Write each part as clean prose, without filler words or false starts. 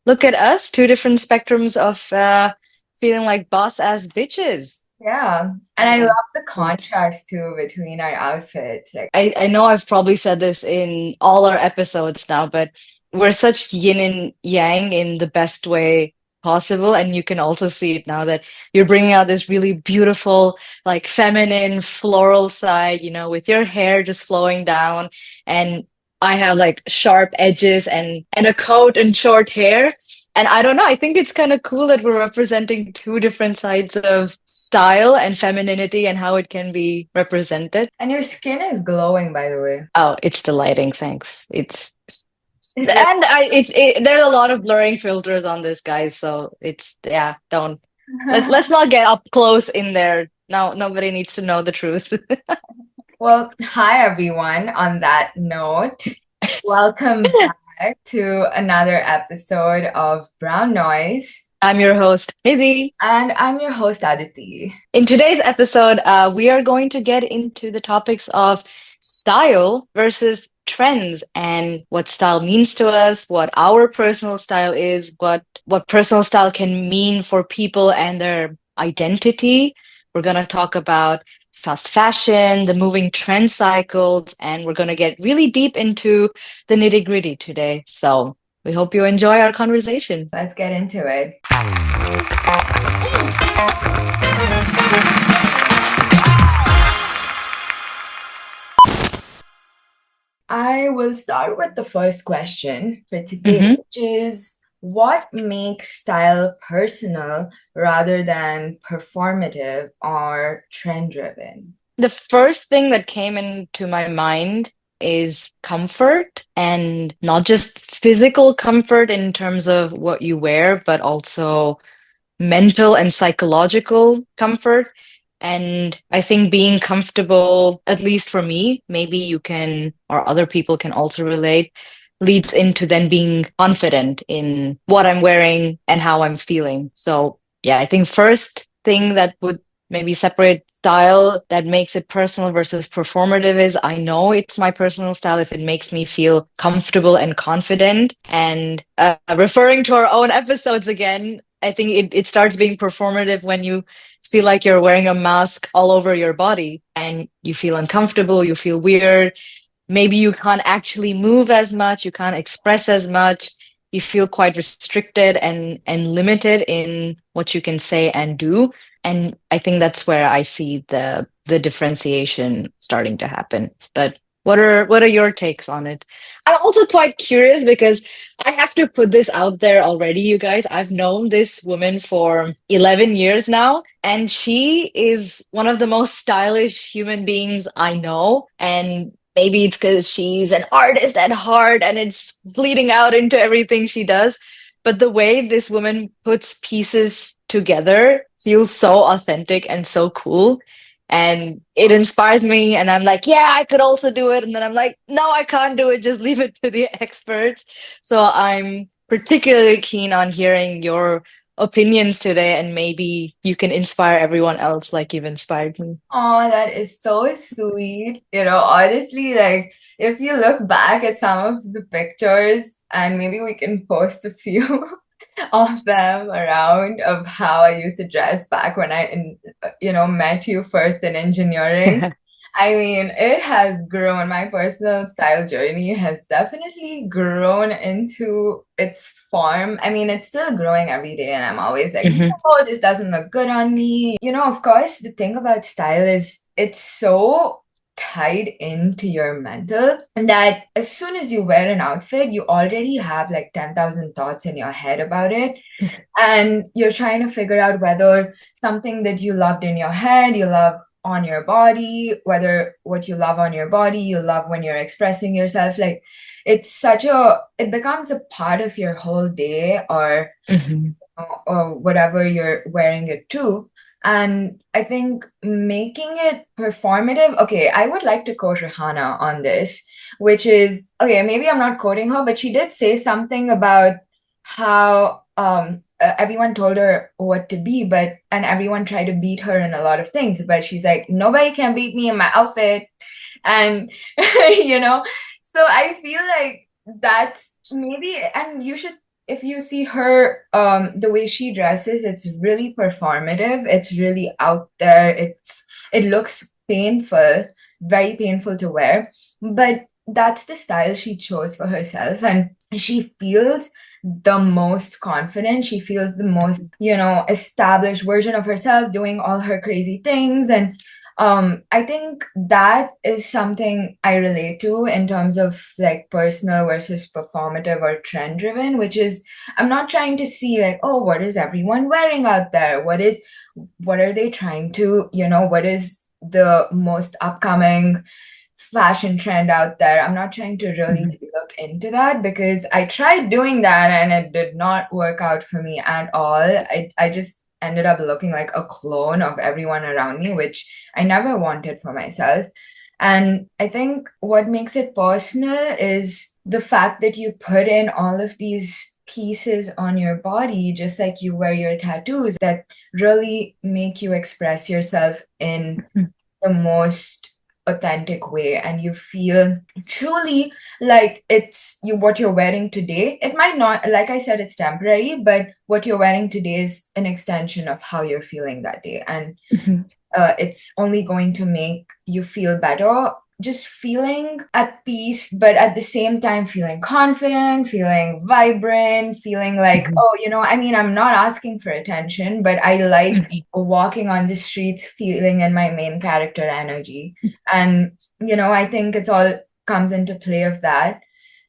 look at us, two different spectrums of feeling like boss ass bitches. Yeah. And I Yeah. love the contrast too between our outfits. Like, I know I've probably said this in all our episodes now, but we're such yin and yang in the best way possible. And you can also see it now that you're bringing out this really beautiful, like feminine floral side, with your hair just flowing down. And I have like sharp edges and a coat and short hair. And I don't know, I think it's kind of cool that we're representing two different sides of style and femininity and how it can be represented. and your skin is glowing, by the way. Oh, it's the lighting, thanks. It's It and really there's a lot of blurring filters on this, guys. So it's yeah, don't let's not get up close in there. No, nobody needs to know the truth. Well, hi everyone. On that note, welcome back to another episode of Brown Noise. I'm your host, Nidhi. And I'm your host, Aditi. In today's episode, we are going to get into the topics of style versus trends and what style means to us, what our personal style is, what personal style can mean for people and their identity. We're going to talk about fast fashion, the moving trend cycles, and we're going to get really deep into the nitty-gritty today. So we hope you enjoy our conversation. Let's get into it. I will start with the first question for today, Mhm. which is what makes style personal rather than performative or trend driven? The first thing that came into my mind is comfort, and not just physical comfort in terms of what you wear, but also mental and psychological comfort. And I think being comfortable, at least for me, maybe you can, or other people can also relate, leads into then being confident in what I'm wearing and how I'm feeling. So, yeah, I think first thing that would maybe separate style that makes it personal versus performative is I know it's my personal style if it makes me feel comfortable and confident. And referring to our own episodes again, I think it starts being performative when you feel like you're wearing a mask all over your body and you feel uncomfortable, you feel weird. Maybe you can't actually move as much, you can't express as much. You feel quite restricted and limited in what you can say and do. And I think that's where I see the differentiation starting to happen. But what are your takes on it? I'm also quite curious because I have to put this out there already, you guys. I've known this woman for 11 years now, and she is one of the most stylish human beings I know. And maybe it's because she's an artist at heart and it's bleeding out into everything she does. But the way this woman puts pieces together feels so authentic and so cool. And it inspires me. And I'm like, yeah, I could also do it. And then I'm like, no, I can't do it. Just leave it to the experts. So I'm particularly keen on hearing your opinions today. And maybe you can inspire everyone else like you've inspired me. Oh, that is so sweet. Honestly, like if you look back at some of the pictures, and maybe we can post a few of them around of how I used to dress back when met you first in engineering. I mean, it has grown. My personal style journey has definitely grown into its form. I mean, it's still growing every day, and I'm always like, Hmm. no, this doesn't look good on me. Of course, the thing about style is it's so tied into your mental and that as soon as you wear an outfit, you already have like 10,000 thoughts in your head about it. And you're trying to figure out whether something that you loved in your head, you love on your body, whether what you love on your body, you love when you're expressing yourself. Like it becomes a part of your whole day Hmm. or whatever you're wearing it to. And I think making it performative, okay, I would like to quote Rihanna on this, which is, okay, maybe I'm not quoting her, but she did say something about how everyone told her what to be, and everyone tried to beat her in a lot of things, but she's like, nobody can beat me in my outfit. And, you know, so I feel like that's maybe, and you should if you see her, the way she dresses, it's really performative. It's really out there. It looks painful, very painful to wear, but that's the style she chose for herself, and she feels the most confident. She feels the most, established version of herself, doing all her crazy things. And I think that is something I relate to in terms of like personal versus performative or trend driven, which is I'm not trying to see like, oh, what is everyone wearing out there? What are they trying to, what is the most upcoming fashion trend out there? I'm not trying to really Mhm. look into that because I tried doing that and it did not work out for me at all. I just ended up looking like a clone of everyone around me, which I never wanted for myself. And I think what makes it personal is the fact that you put in all of these pieces on your body, just like you wear your tattoos, that really make you express yourself in the most authentic way, and you feel truly like it's you what you're wearing today. It might not, like I said, it's temporary, but what you're wearing today is an extension of how you're feeling that day, and Mhm. it's only going to make you feel better, just feeling at peace, but at the same time feeling confident, feeling vibrant, feeling like, Mhm. oh, I mean, I'm not asking for attention, but I like Mhm. walking on the streets feeling in my main character energy. And, I think it's all comes into play of that.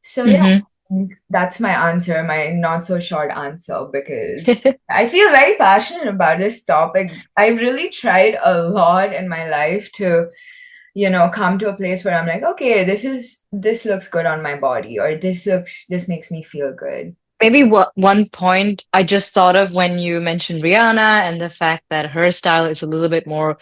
So, yeah, Mhm. that's my answer, my not so short answer, because I feel very passionate about this topic. I've really tried a lot in my life to, come to a place where I'm like, okay, this looks good on my body, or this makes me feel good. Maybe one point I just thought of when you mentioned Rihanna and the fact that her style is a little bit more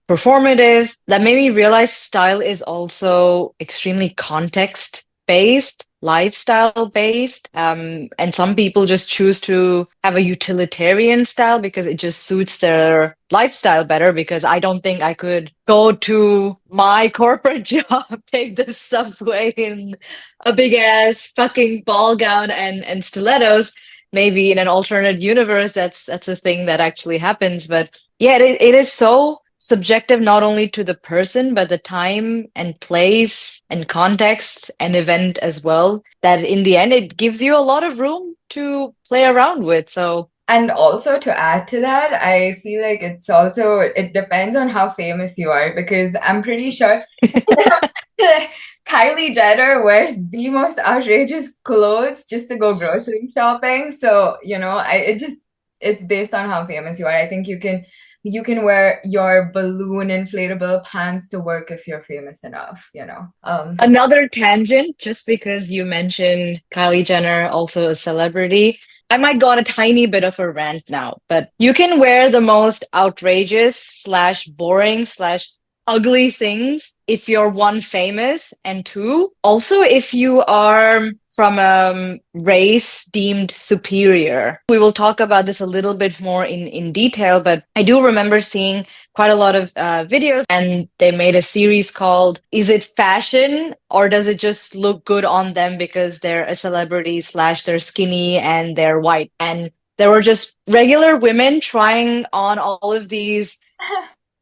performative, that made me realize style is also extremely context based, lifestyle based. And some people just choose to have a utilitarian style because it just suits their lifestyle better. Because I don't think I could go to my corporate job, take the subway in a big ass fucking ball gown and stilettos. Maybe in an alternate universe, that's a thing that actually happens. But yeah, it is so subjective, not only to the person, but the time and place and context and event as well, that in the end, it gives you a lot of room to play around with. So, And also to add to that, I feel like it depends on how famous you are, because I'm pretty sure Kylie Jenner wears the most outrageous clothes just to go grocery shopping. So, it's based on how famous you are. I think you can wear your balloon inflatable pants to work if you're famous enough. another tangent, just because you mentioned Kylie Jenner, also a celebrity. I might go on a tiny bit of a rant now, but you can wear the most outrageous slash boring slash ugly things if you're one, famous, and two, also if you are from a race deemed superior. We will talk about this a little bit more in detail, but I do remember seeing quite a lot of videos, and they made a series called "Is it fashion or does it just look good on them because they're a celebrity slash they're skinny and they're white?" And there were just regular women trying on all of these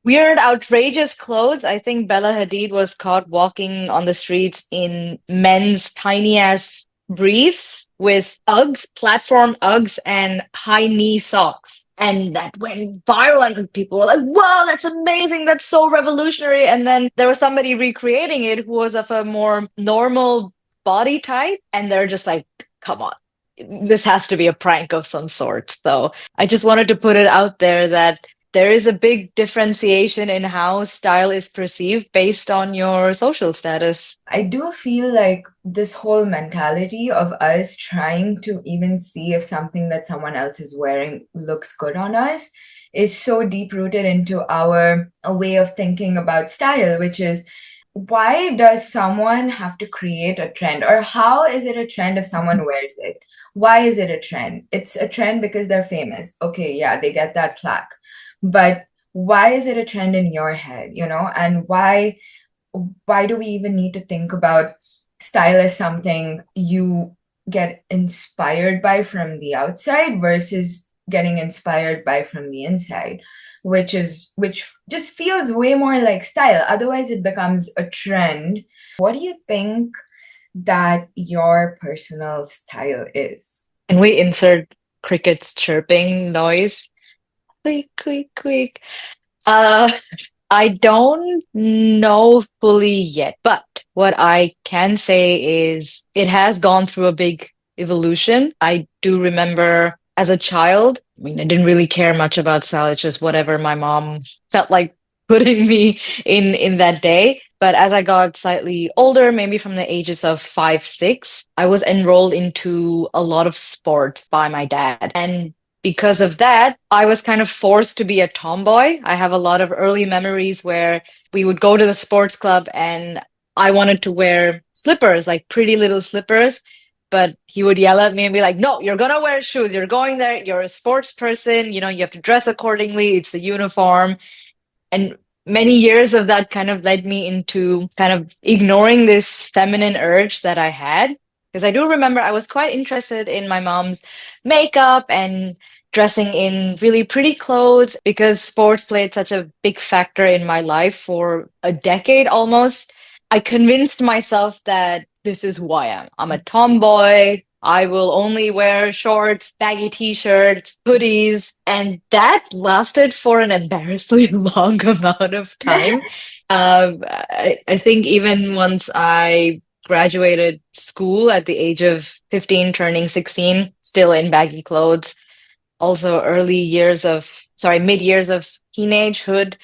weird, outrageous clothes. I think Bella Hadid was caught walking on the streets in men's tiny ass briefs with Uggs, platform Uggs, and high knee socks. And that went viral, and people were like, wow, that's amazing. That's so revolutionary. And then there was somebody recreating it who was of a more normal body type. And they're just like, come on, this has to be a prank of some sort. So I just wanted to put it out there that there is a big differentiation in how style is perceived based on your social status. I do feel like this whole mentality of us trying to even see if something that someone else is wearing looks good on us is so deep rooted into our a way of thinking about style, which is, why does someone have to create a trend? Or how is it a trend if someone wears it? Why is it a trend? It's a trend because they're famous. Okay, yeah, they get that plaque. But why is it a trend in your head, And why do we even need to think about style as something you get inspired by from the outside versus getting inspired by from the inside, which just feels way more like style. Otherwise, it becomes a trend. What do you think that your personal style is? And we insert crickets chirping noise. Quick, quick, quick. Uh, I don't know fully yet, but what I can say is it has gone through a big evolution. I do remember as a child, I mean, I didn't really care much about style. It's just whatever my mom felt like putting me in that day. But as I got slightly older, maybe from the ages of 5, 6, I was enrolled into a lot of sports by my dad. And because of that, I was kind of forced to be a tomboy. I have a lot of early memories where we would go to the sports club and I wanted to wear slippers, like pretty little slippers. But he would yell at me and be like, no, you're gonna wear shoes. You're going there. You're a sports person. You know, you have to dress accordingly. It's the uniform. And many years of that kind of led me into kind of ignoring this feminine urge that I had. Because I do remember I was quite interested in my mom's makeup and dressing in really pretty clothes because sports played such a big factor in my life for a decade almost. I convinced myself that this is who I am. I'm a tomboy. I will only wear shorts, baggy t-shirts, hoodies, and that lasted for an embarrassingly long amount of time. I think even once I graduated school at the age of 15, turning 16, still in baggy clothes. Also mid years of teenagehood,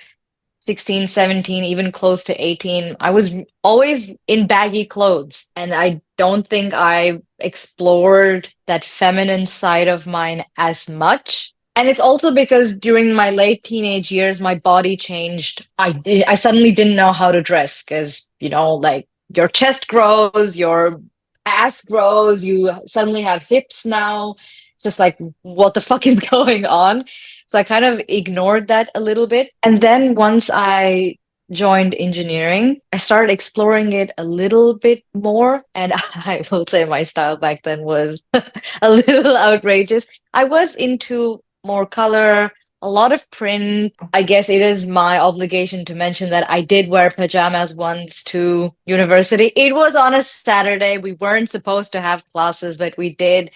16, 17, even close to 18, I was always in baggy clothes. And I don't think I explored that feminine side of mine as much. And it's also because during my late teenage years, my body changed. I suddenly didn't know how to dress because, like your chest grows, your ass grows, you suddenly have hips now. It's just like, what the fuck is going on? So I kind of ignored that a little bit. And then once I joined engineering, I started exploring it a little bit more. And I will say my style back then was a little outrageous. I was into more color, a lot of print. I guess it is my obligation to mention that I did wear pajamas once to university. It was on a Saturday. We weren't supposed to have classes, but we did.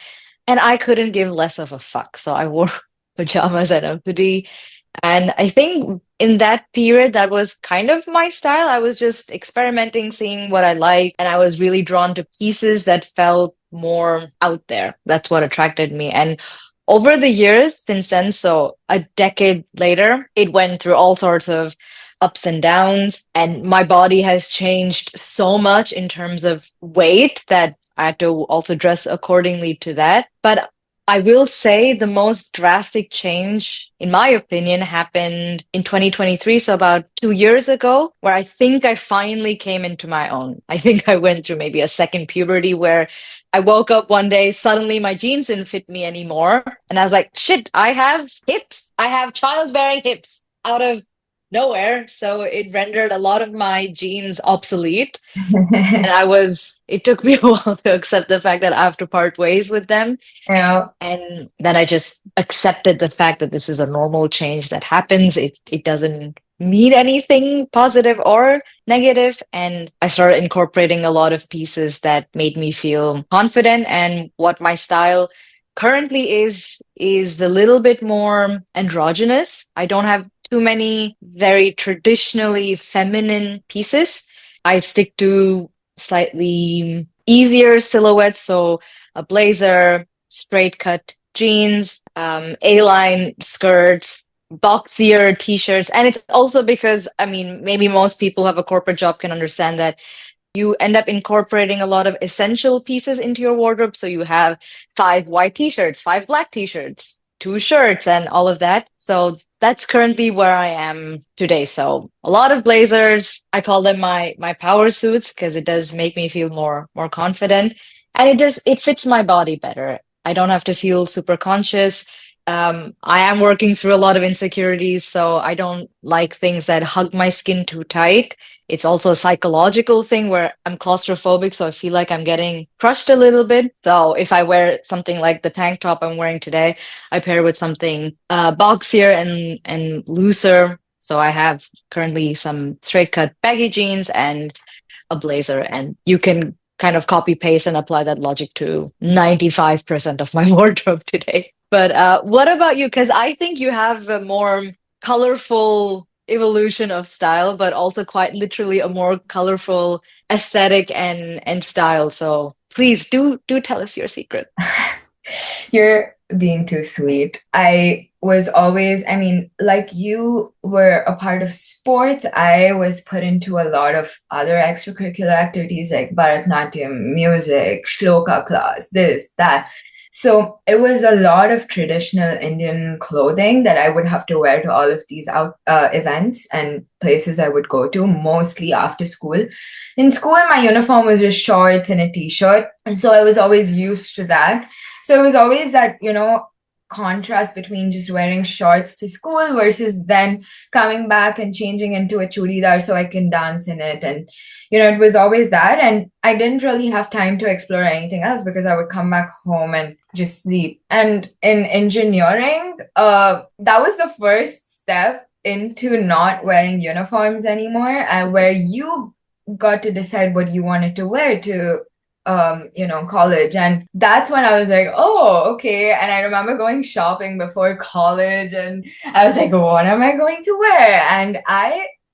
And I couldn't give less of a fuck. So I wore pajamas and a hoodie. And I think in that period, that was kind of my style. I was just experimenting, seeing what I like. And I was really drawn to pieces that felt more out there. That's what attracted me. And over the years since then, so a decade later, it went through all sorts of ups and downs. And my body has changed so much in terms of weight that I had to also dress accordingly to that. But I will say the most drastic change, in my opinion, happened in 2023. So about 2 years ago, where I think I finally came into my own. I think I went through maybe a second puberty where I woke up one day, suddenly my jeans didn't fit me anymore. And I was like, shit, I have hips. I have childbearing hips out of nowhere. So it rendered a lot of my jeans obsolete. And it took me a while to accept the fact that I have to part ways with them. Yeah. And then I just accepted the fact that this is a normal change that happens. It doesn't mean anything positive or negative. And I started incorporating a lot of pieces that made me feel confident. And what my style currently is a little bit more androgynous. I don't have too many very traditionally feminine pieces. I stick to slightly easier silhouettes, so a blazer, straight cut jeans, A-line skirts, boxier t-shirts. And it's also because, I mean, maybe most people who have a corporate job can understand that you end up incorporating a lot of essential pieces into your wardrobe. So you have 5 white t-shirts, 5 black t-shirts, 2 shirts, and all of that. So that's currently where I am today. So a lot of blazers. I call them my power suits because it does make me feel more confident. And it fits my body better. I don't have to feel super conscious. I am working through a lot of insecurities, so I don't like things that hug my skin too tight. It's also a psychological thing where I'm claustrophobic, so I feel like I'm getting crushed a little bit. So if I wear something like the tank top I'm wearing today, I pair with something boxier and looser. So I have currently some straight cut baggy jeans and a blazer, and you can kind of copy paste and apply that logic to 95% of my wardrobe today. But what about you? Because I think you have a more colorful evolution of style, but also quite literally a more colorful aesthetic and style. So please do tell us your secret. You're being too sweet. I was always, I mean, like you were a part of sports, I was put into a lot of other extracurricular activities like Bharatnatyam, music, shloka class, this, that. So it was a lot of traditional Indian clothing that I would have to wear to all of these out events and places I would go to, mostly after school. In school, my uniform was just shorts and a t-shirt, and so I was always used to that. So it was always that, contrast between just wearing shorts to school versus then coming back and changing into a churidar so I can dance in it. And, it was always that. And I didn't really have time to explore anything else because I would come back home and just sleep. And in engineering, that was the first step into not wearing uniforms anymore, where you got to decide what you wanted to wear to college. And that's when I was like, oh, okay. And I remember going shopping before college and I was like, what am I going to wear? And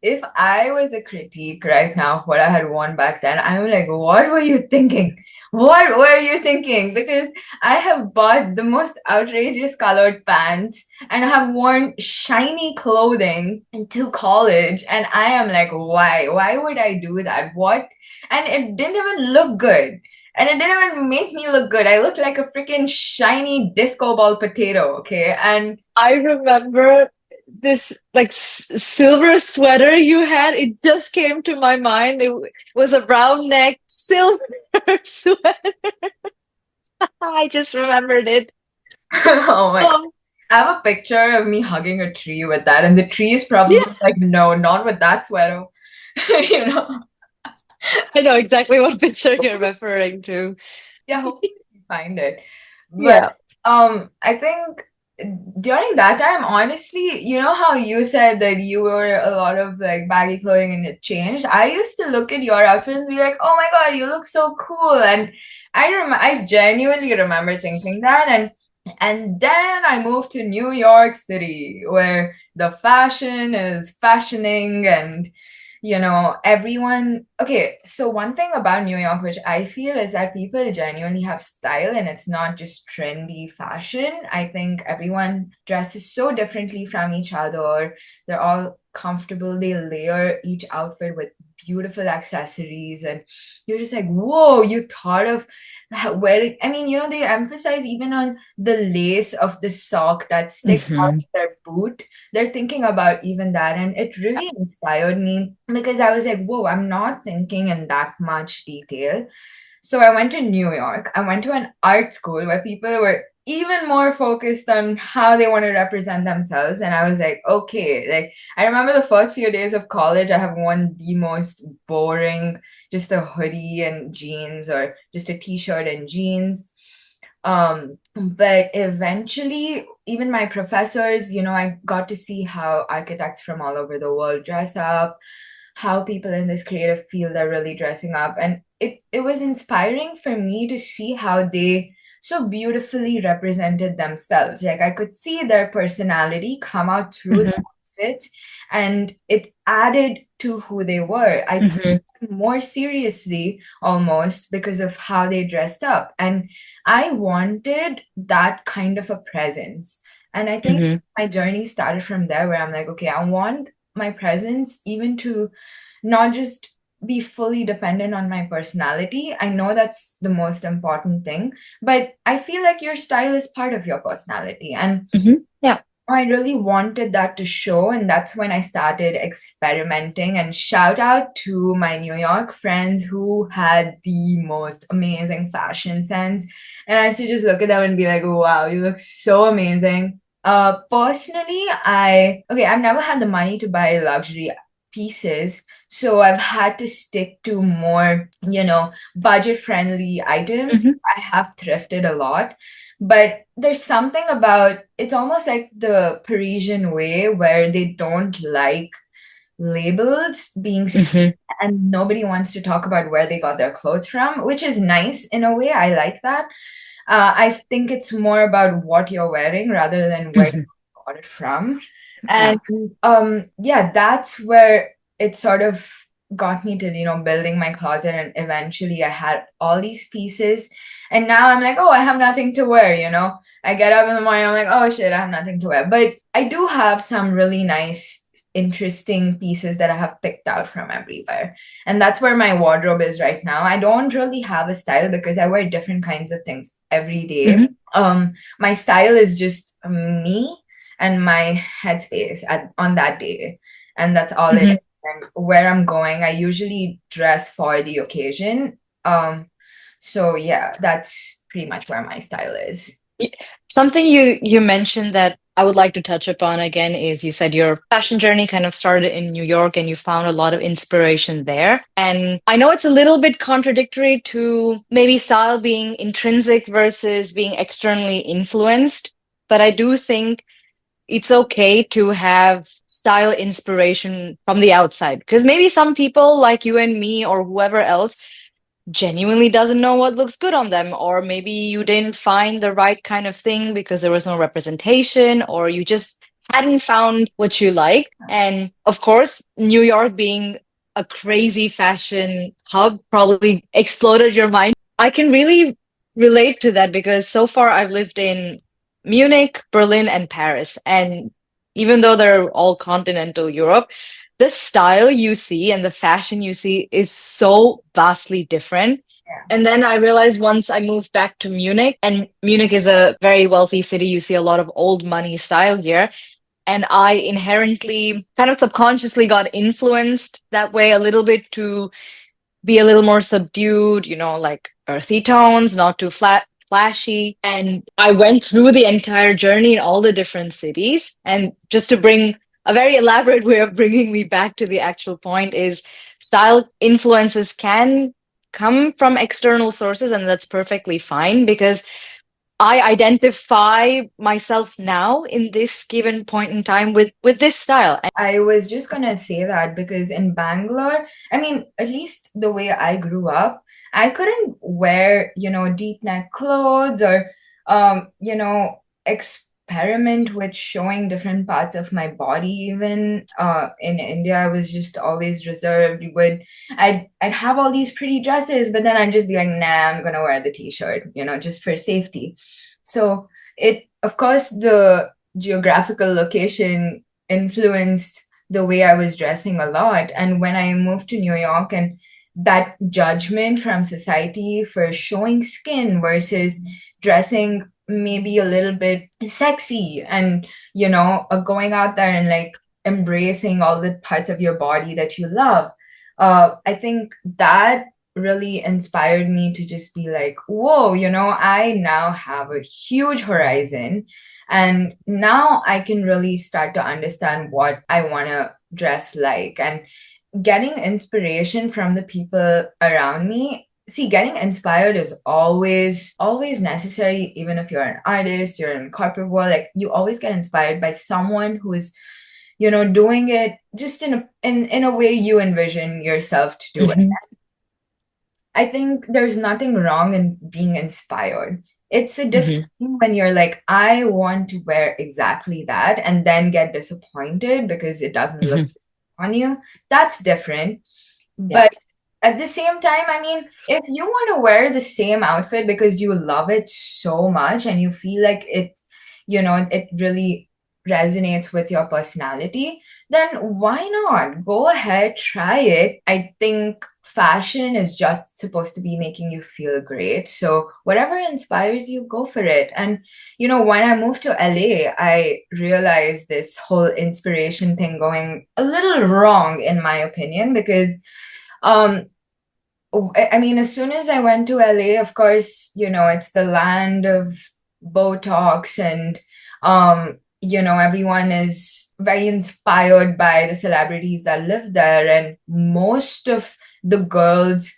if I was a critique right now of what I had worn back then, I'm like, what were you thinking? What were you thinking? Because I have bought the most outrageous colored pants and I have worn shiny clothing into college. And I am like, why? Why would I do that? What? And it didn't even look good. And it didn't even make me look good. I looked like a freaking shiny disco ball potato, okay? And I remember this like silver sweater you had. It just came to my mind. It was a round neck silver sweater. I just remembered it. oh my God. Oh, I have a picture of me hugging a tree with that, and the tree is probably yeah, like, no, not with that sweater. you know? I know exactly what picture you're referring to. Yeah, hopefully you find it. But Yeah. I think during that time, honestly, you know how you said that you wore a lot of like baggy clothing and it changed? I used to look at your outfit and be like, oh my God, you look so cool. And I genuinely remember thinking that. And then I moved to New York City, where the fashion is fashioning and everyone. Okay, so one thing about New York, which I feel, is that people genuinely have style and it's not just trendy fashion. I think everyone dresses so differently from each other. They're all comfortable. They layer each outfit with beautiful accessories, and you're just like, whoa, you thought of wearing. I mean, they emphasize even on the lace of the sock that sticks out of Hmm. their boot. They're thinking about even that, and it really inspired me because I was like, whoa, I'm not thinking in that much detail. So I went to New York. I went to an art school where people were even more focused on how they want to represent themselves. And I was like, okay, like I remember the first few days of college, I have worn the most boring, just a hoodie and jeans or just a t-shirt and jeans. But eventually, even my professors, I got to see how architects from all over the world dress up, how people in this creative field are really dressing up. And it was inspiring for me to see how they so beautifully represented themselves. Like I could see their personality come out through the Hmm. outfit, and it added to who they were. I took Hmm. them more seriously almost because of how they dressed up. And I wanted that kind of a presence. And I think Hmm. my journey started from there, where I'm like, okay, I want my presence even to not just be fully dependent on my personality. I know that's the most important thing, but I feel like your style is part of your personality. And Hmm. Yeah. I really wanted that to show, and that's when I started experimenting. And shout out to my New York friends who had the most amazing fashion sense. And I used to just look at them and be like, wow, you look so amazing. Personally, I've never had the money to buy luxury pieces, so I've had to stick to more, budget-friendly items. Hmm. I have thrifted a lot, but there's something about it's almost like the Parisian way where they don't like labels being seen Hmm. and nobody wants to talk about where they got their clothes from, which is nice in a way. I like that. I think it's more about what you're wearing rather than where you Hmm. got it from. Yeah. And yeah, that's where it sort of got me to, building my closet. And eventually I had all these pieces. And now I'm like, oh, I have nothing to wear. I get up in the morning, I'm like, oh shit, I have nothing to wear. But I do have some really nice, interesting pieces that I have picked out from everywhere. And that's where my wardrobe is right now. I don't really have a style because I wear different kinds of things every day. Hmm. My style is just me and my headspace on that day. And that's all it is. Hmm. And where I'm going, I usually dress for the occasion. So yeah, that's pretty much where my style is. Something you mentioned that I would like to touch upon again is you said your fashion journey kind of started in New York and you found a lot of inspiration there. And I know it's a little bit contradictory to maybe style being intrinsic versus being externally influenced, but I do think it's okay to have style inspiration from the outside because maybe some people like you and me or whoever else genuinely doesn't know what looks good on them, or maybe you didn't find the right kind of thing because there was no representation, or you just hadn't found what you like. And of course, New York being a crazy fashion hub probably exploded your mind. I can really relate to that because so far I've lived in Munich, Berlin, and Paris. And even though they're all continental Europe, the style you see and the fashion you see is so vastly different. Yeah. And then I realized once I moved back to Munich, and Munich is a very wealthy city, you see a lot of old money style here. And I inherently, kind of subconsciously, got influenced that way a little bit to be a little more subdued, like earthy tones, not too flashy. And I went through the entire journey in all the different cities. And just to bring a very elaborate way of bringing me back to the actual point is style influences can come from external sources, and that's perfectly fine because I identify myself now in this given point in time with this style. I was just gonna say that because in Bangalore, I mean, at least the way I grew up, I couldn't wear, deep neck clothes or, experiment with showing different parts of my body. Even in India, I was just always reserved. I'd have all these pretty dresses, but then I'd just be like, nah, I'm gonna wear the t-shirt, just for safety. So of course, the geographical location influenced the way I was dressing a lot. And when I moved to New York and that judgment from society for showing skin versus dressing maybe a little bit sexy and, going out there and like embracing all the parts of your body that you love. I think that really inspired me to just be like, whoa, I now have a huge horizon and now I can really start to understand what I want to dress like and getting inspiration from the people around me. See, getting inspired is always necessary, even if you're an artist, you're in corporate world, like you always get inspired by someone who is, doing it just in a way you envision yourself to do it. Mhm. I think there's nothing wrong in being inspired. It's a different Mhm. thing when you're like, I want to wear exactly that, and then get disappointed because it doesn't look Mhm. on you. That's different. Yeah. But at the same time, I mean, if you want to wear the same outfit because you love it so much and you feel like it really resonates with your personality, then why not? Go ahead, try it. I think fashion is just supposed to be making you feel great. So whatever inspires you, go for it. And when I moved to LA, I realized this whole inspiration thing going a little wrong in my opinion because um I mean, as soon as I went to LA, of course, it's the land of Botox and everyone is very inspired by the celebrities that live there, and most of the girls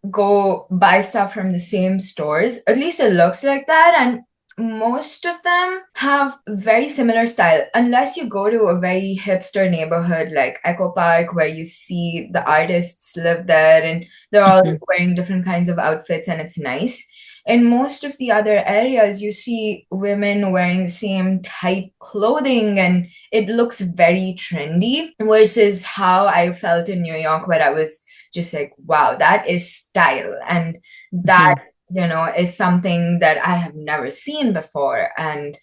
go buy stuff from the same stores. At least it looks like that. And most of them have very similar style, unless you go to a very hipster neighborhood like Echo Park, where you see the artists live there and they're all Mhm. wearing different kinds of outfits and it's nice. In most of the other areas, you see women wearing the same type clothing and it looks very trendy, versus how I felt in New York, where I was just like, wow, that is style. And that, Mhm. is something that I have never seen before. And,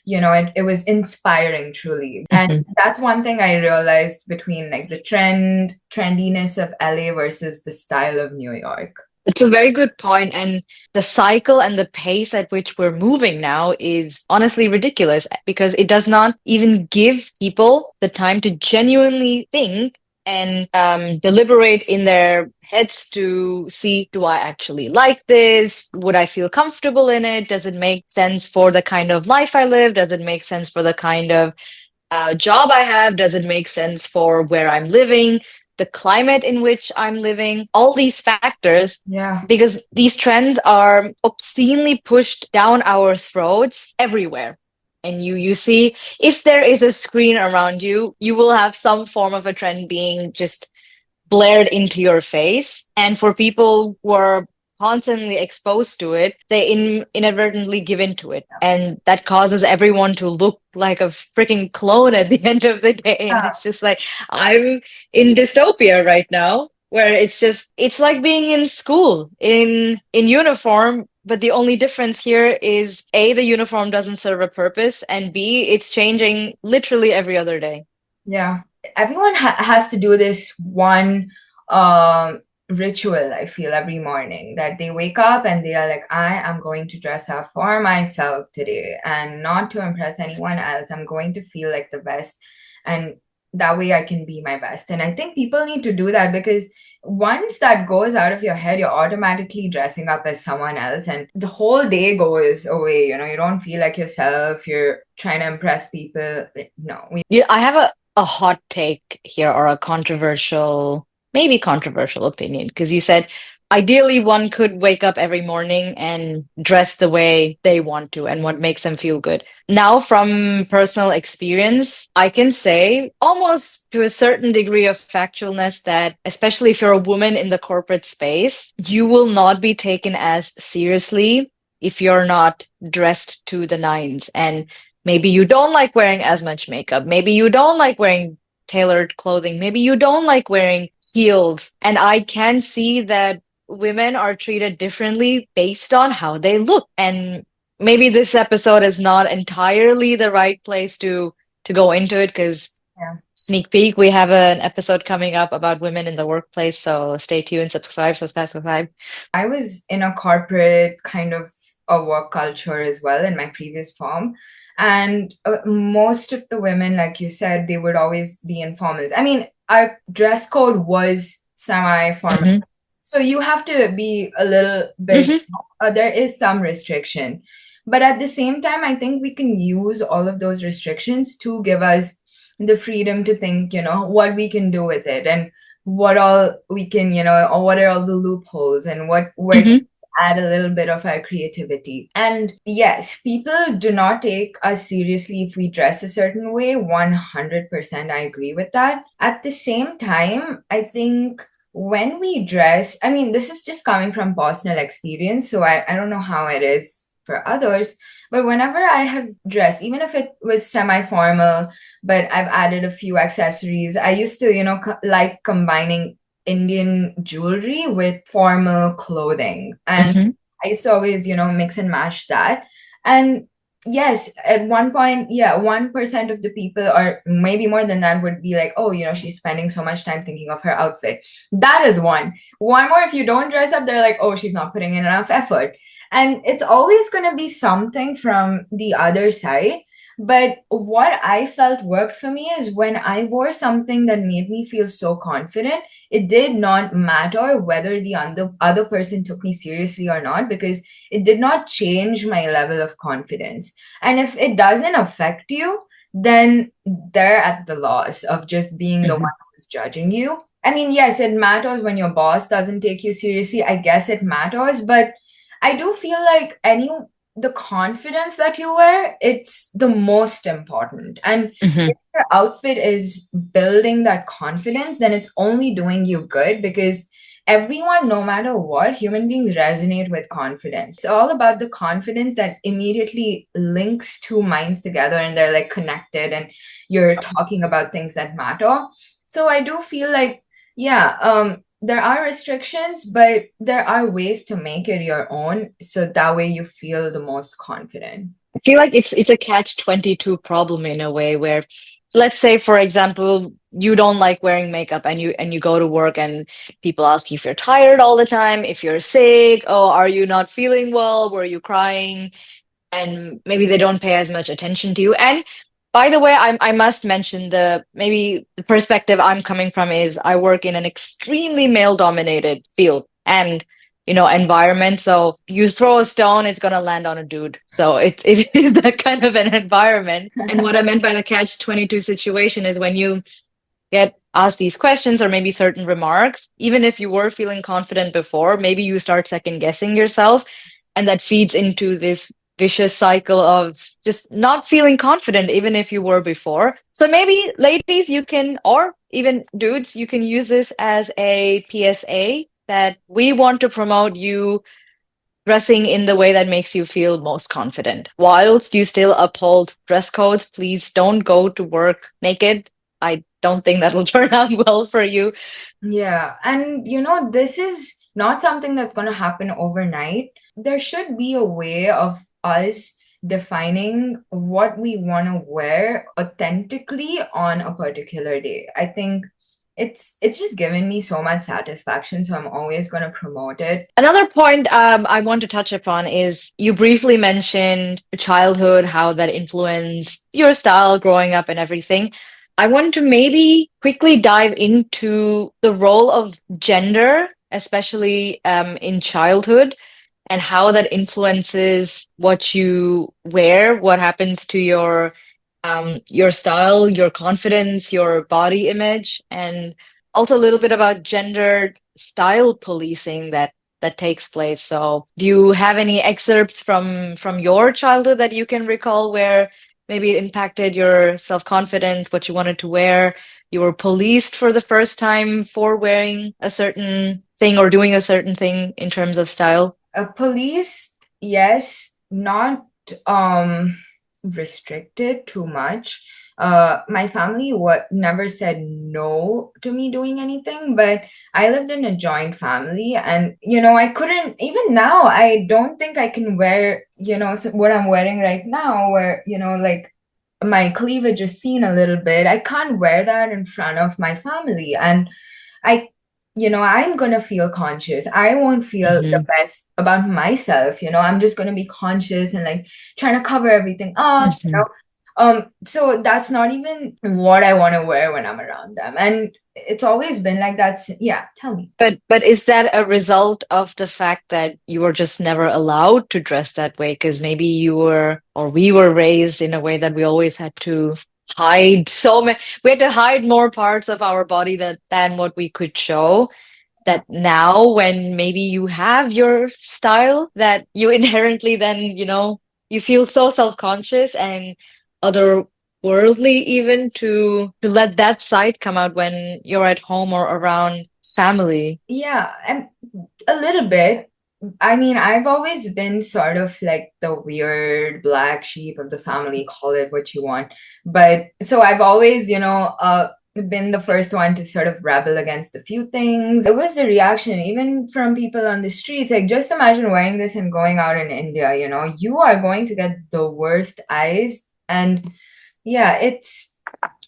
it was inspiring truly. And Mhm. that's one thing I realized between like the trendiness of LA versus the style of New York. It's a very good point, and the cycle and the pace at which we're moving now is honestly ridiculous because it does not even give people the time to genuinely think and deliberate in their heads to see, do I actually like this? Would I feel comfortable in it? Does it make sense for the kind of life I live? Does it make sense for the kind of job I have? Does it make sense for where I'm living, the climate in which I'm living? All these factors, Yeah. because these trends are obscenely pushed down our throats everywhere. And you see, if there is a screen around you, you will have some form of a trend being just blared into your face. And for people who are constantly exposed to it, they inadvertently give into it. And that causes everyone to look like a freaking clone at the end of the day. And it's just like, I'm in dystopia right now, where it's like being in school in uniform. But the only difference here is A, the uniform doesn't serve a purpose, and B, it's changing literally every other day. Yeah. Everyone has to do this one um ritual, I feel, every morning, that they wake up and they are like, I am going to dress up for myself today and not to impress anyone else. I'm going to feel like the best. And that way I can be my best. And I think people need to do that, because once that goes out of your head, you're automatically dressing up as someone else and the whole day goes away. You don't feel like yourself. You're trying to impress people. No, Yeah, I have a hot take here or a controversial, maybe controversial opinion, because you said ideally one could wake up every morning and dress the way they want to and what makes them feel good. Now, from personal experience, I can say almost to a certain degree of factualness that, especially if you're a woman in the corporate space, you will not be taken as seriously if you're not dressed to the nines. And maybe you don't like wearing as much makeup. Maybe you don't like wearing tailored clothing. Maybe you don't like wearing heels. And I can see that women are treated differently based on how they look. And maybe this episode is not entirely the right place to go into it because yeah. sneak peek, we have an episode coming up about women in the workplace. So stay tuned, subscribe. I was in a corporate kind of a work culture as well in my previous firm. And most of the women, like you said, they would always be in formals. I mean, our dress code was semi-formal. Hmm. So you have to be a little bit, Hmm. there is some restriction. But at the same time, I think we can use all of those restrictions to give us the freedom to think, what we can do with it and what all we can, or what are all the loopholes and where can Hmm. we add a little bit of our creativity. And yes, people do not take us seriously if we dress a certain way. 100% I agree with that. At the same time, I think when we dress, I mean, this is just coming from personal experience, so I don't know how it is for others, but whenever I have dressed, even if it was semi-formal, but I've added a few accessories. I used to, like combining Indian jewelry with formal clothing. And Hmm. I used to always, mix and match that. And yes, at one point, yeah, 1% of the people, or maybe more than that, would be like, oh, she's spending so much time thinking of her outfit. That is one. One more, if you don't dress up, they're like, oh, she's not putting in enough effort. And it's always going to be something from the other side. But what I felt worked for me is when I wore something that made me feel so confident, it did not matter whether the other person took me seriously or not, because it did not change my level of confidence. And if it doesn't affect you, then they're at the loss of just being the Hmm. one who's judging you. I mean, yes, it matters when your boss doesn't take you seriously. I guess it matters, but I do feel like the confidence that you wear, it's the most important. And Hmm. if your outfit is building that confidence, then it's only doing you good because everyone, no matter what, human beings resonate with confidence. It's all about the confidence that immediately links two minds together and they're like connected and you're talking about things that matter. So I do feel like, yeah, there are restrictions, but there are ways to make it your own. So that way you feel the most confident. I feel like it's a catch-22 problem in a way where, let's say, for example, you don't like wearing makeup and you go to work and people ask you if you're tired all the time, if you're sick, oh, are you not feeling well? Were you crying? And maybe they don't pay as much attention to you. And by the way, I must mention the maybe the perspective I'm coming from is I work in an extremely male-dominated field and environment. So you throw a stone, it's gonna land on a dude. So it is that kind of an environment. And what I meant by the catch-22 situation is when you get asked these questions or maybe certain remarks, even if you were feeling confident before, maybe you start second guessing yourself. And that feeds into this vicious cycle of just not feeling confident, even if you were before. So maybe, ladies, you can, or even dudes, you can use this as a PSA that we want to promote you dressing in the way that makes you feel most confident. Whilst you still uphold dress codes, please don't go to work naked. I don't think that will turn out well for you. Yeah, and this is not something that's going to happen overnight. There should be a way of us defining what we want to wear authentically on a particular day. I think it's just given me so much satisfaction, so I'm always going to promote it. Another point I want to touch upon is you briefly mentioned childhood, how that influenced your style growing up and everything. I want to maybe quickly dive into the role of gender, especially in childhood, and how that influences what you wear, what happens to your style, your confidence, your body image, and also a little bit about gender style policing that takes place. So, do you have any excerpts from your childhood that you can recall where maybe it impacted your self-confidence, what you wanted to wear? You were policed for the first time for wearing a certain thing or doing a certain thing in terms of style? Police, yes, not restricted too much. My family what never said no to me doing anything, but I lived in a joint family, and I couldn't even now. I don't think I can wear what I'm wearing right now, where like my cleavage is seen a little bit. I can't wear that in front of my family, and I, I'm gonna feel conscious. I won't feel the Hmm. best about myself. I'm just gonna be conscious and like trying to cover everything up. Hmm. So that's not even what I want to wear when I'm around them. And it's always been like that. Yeah, tell me. But is that a result of the fact that you were just never allowed to dress that way? Because maybe you were, or we were raised in a way that we always had to hide so many, we had to hide more parts of our body than what we could show. That now, when maybe you have your style, that you inherently then, you feel so self-conscious and otherworldly even to let that side come out when you're at home or around family. Yeah, and a little bit. I mean, I've always been sort of like the weird black sheep of the family, call it what you want. But so I've always, been the first one to sort of rebel against a few things. It was a reaction even from people on the streets. Like, just imagine wearing this and going out in India, you are going to get the worst eyes. And yeah, it's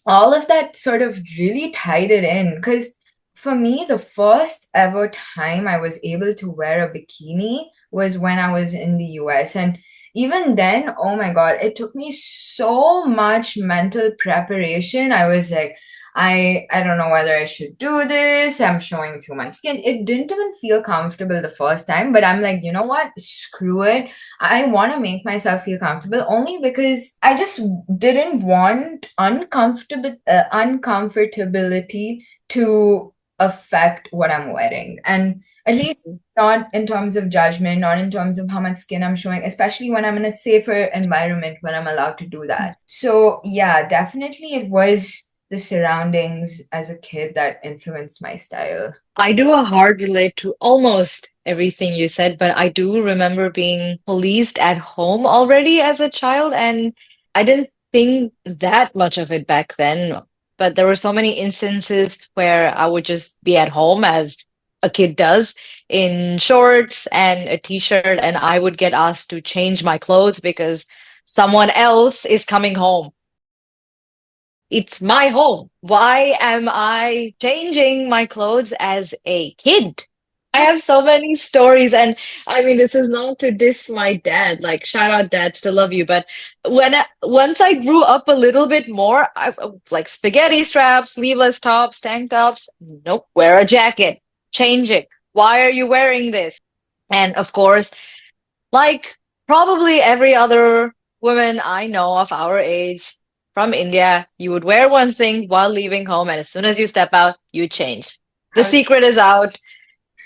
all of that sort of really tied it in because for me, the first ever time I was able to wear a bikini was when I was in the US. And even then, oh my God, it took me so much mental preparation. I was like, I don't know whether I should do this. I'm showing too much skin. It didn't even feel comfortable the first time, but I'm like, you know what? Screw it. I want to make myself feel comfortable only because I just didn't want uncomfortability to affect what I'm wearing. And at least not in terms of judgment, not in terms of how much skin I'm showing, especially when I'm in a safer environment when I'm allowed to do that. So, yeah, definitely it was the surroundings as a kid that influenced my style. I do a hard relate to almost everything you said, but I do remember being policed at home already as a child, and I didn't think that much of it back then. But there were so many instances where I would just be at home as a kid does in shorts and a t-shirt, and I would get asked to change my clothes because someone else is coming home. It's my home. Why am I changing my clothes as a kid? I have so many stories, and I mean, this is not to diss my dad. Like, shout out, dad, still love you. But once I grew up a little bit more, like spaghetti straps, sleeveless tops, tank tops. Nope, wear a jacket, change it. Why are you wearing this? And of course, like probably every other woman I know of our age from India, you would wear one thing while leaving home, and as soon as you step out, you change. The I was, secret is out.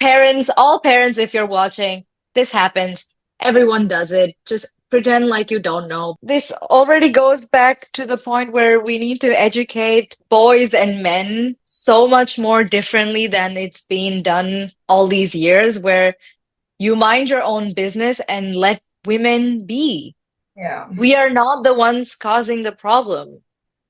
Parents, all parents, if you're watching, this happens. Everyone does it. Just pretend like you don't know. This already goes back to the point where we need to educate boys and men so much more differently than it's been done all these years, where you mind your own business and let women be. yeah. We are not the ones causing the problem.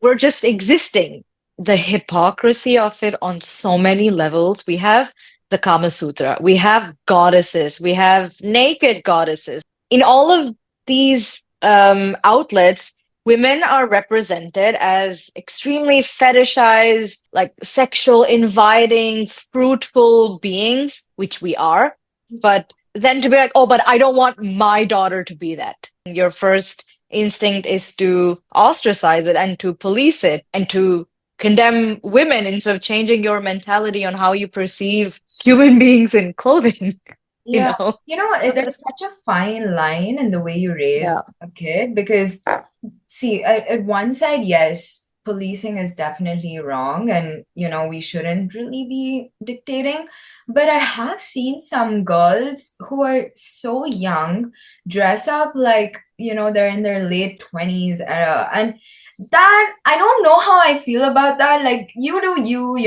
We're just existing. The hypocrisy of it on so many levels. We have the Kama Sutra, we have goddesses, we have naked goddesses. In all of these outlets, women are represented as extremely fetishized, like sexual, inviting, fruitful beings, which we are. But then to be like, oh, but I don't want my daughter to be that. Your first instinct is to ostracize it and to police it and to condemn women instead of changing your mentality on how you perceive human beings in clothing, you Yeah, know? there's such a fine line in the way you Yeah. raise a kid because, see, at one side, yes, policing is definitely wrong, and we shouldn't really be dictating. But I have seen some girls who are so young dress up like, they're in their late 20s era, and that I don't know how I feel about that. Like, you do you,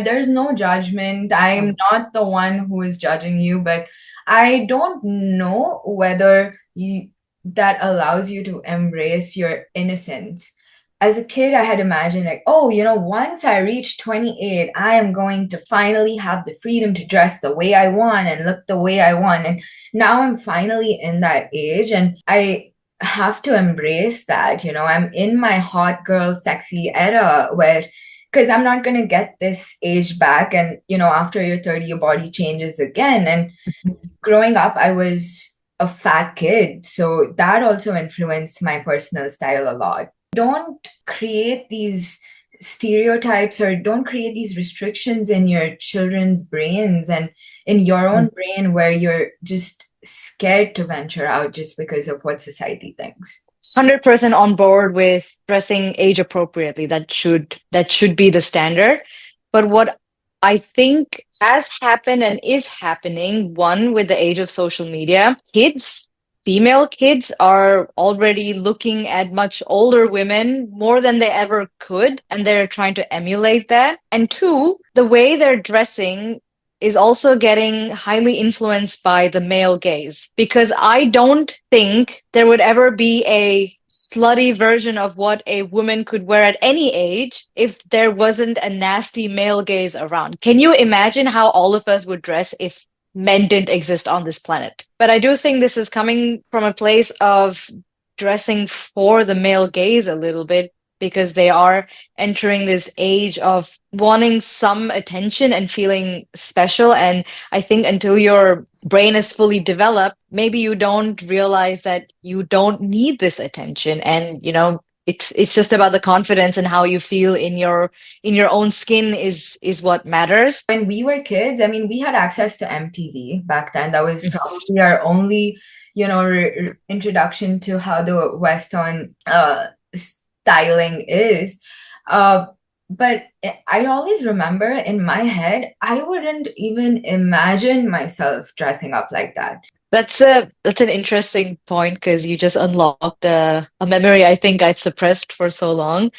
there's no judgment. I'm not the one who is judging you, but I don't know whether that allows you to embrace your innocence. As a kid, I had imagined like, oh, once I reach 28, I am going to finally have the freedom to dress the way I want and look the way I want. And now I'm finally in that age, and I have to embrace that. I'm in my hot girl sexy era where because I'm not going to get this age back. And, after you're 30, your body changes again. And growing up, I was a fat kid. So that also influenced my personal style a lot. Don't create these stereotypes or don't create these restrictions in your children's brains and in your own brain where you're just scared to venture out just because of what society thinks. 100% on board with dressing age appropriately. That should be the standard. But what I think has happened and is happening, one, with the age of social media, female kids are already looking at much older women more than they ever could, and they're trying to emulate that. And two, the way they're dressing is also getting highly influenced by the male gaze. Because I don't think there would ever be a slutty version of what a woman could wear at any age if there wasn't a nasty male gaze around. Can you imagine how all of us would dress if men didn't exist on this planet? But I do think this is coming from a place of dressing for the male gaze a little bit. because they are entering this age of wanting some attention and feeling special. And I think until your brain is fully developed, maybe you don't realize that you don't need this attention. And, it's just about the confidence and how you feel in your own skin is what matters. When we were kids, I mean, we had access to MTV back then. That was probably our only, introduction to how the Western styling is. Uh, but I always remember in my head, I wouldn't even imagine myself dressing up like that. That's an interesting point because you just unlocked a memory I think I'd suppressed for so long.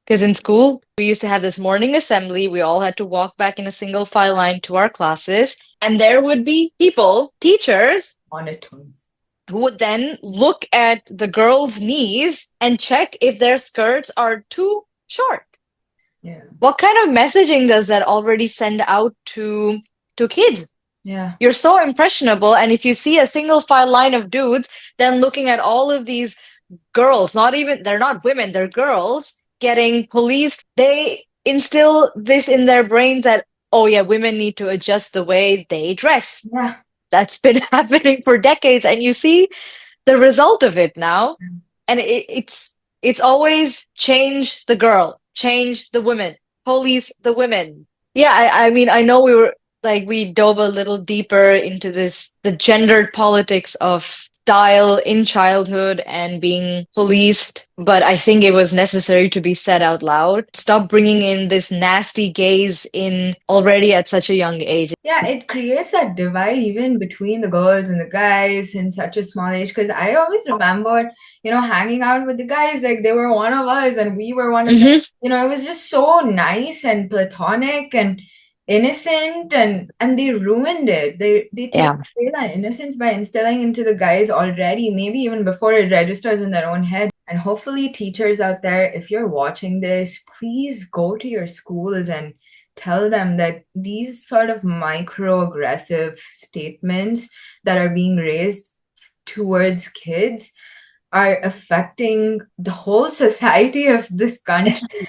Because in school, we used to have this morning assembly. We all had to walk back in a single file line to our classes, and there would be people, teachers, Monotone. who would then look at the girls' knees and check if their skirts are too short. Yeah. What kind of messaging does that already send out to kids? Yeah. You're so impressionable, and if you see a single file line of dudes, then looking at all of these girls, they're not women, they're girls getting policed, they instill this in their brains that, oh yeah, women need to adjust the way they dress. Yeah. That's been happening for decades, and you see the result of it now. And it's always change the girl, change the women, police the women. Yeah, I mean, I know we dove a little deeper into the gendered politics of style in childhood and being policed, but I think it was necessary to be said out loud. Stop bringing in this nasty gaze in already at such a young age. Yeah, it creates that divide even between the girls and the guys in such a small age. Because I always remember, hanging out with the guys like they were one of us and we were one of them. Hmm. It was just so nice and platonic and innocent, and they ruined it. They take Yeah. away that innocence by instilling into the guys already, maybe even before it registers in their own head. And hopefully, teachers out there, if you're watching this, please go to your schools and tell them that these sort of microaggressive statements that are being raised towards kids are affecting the whole society of this country.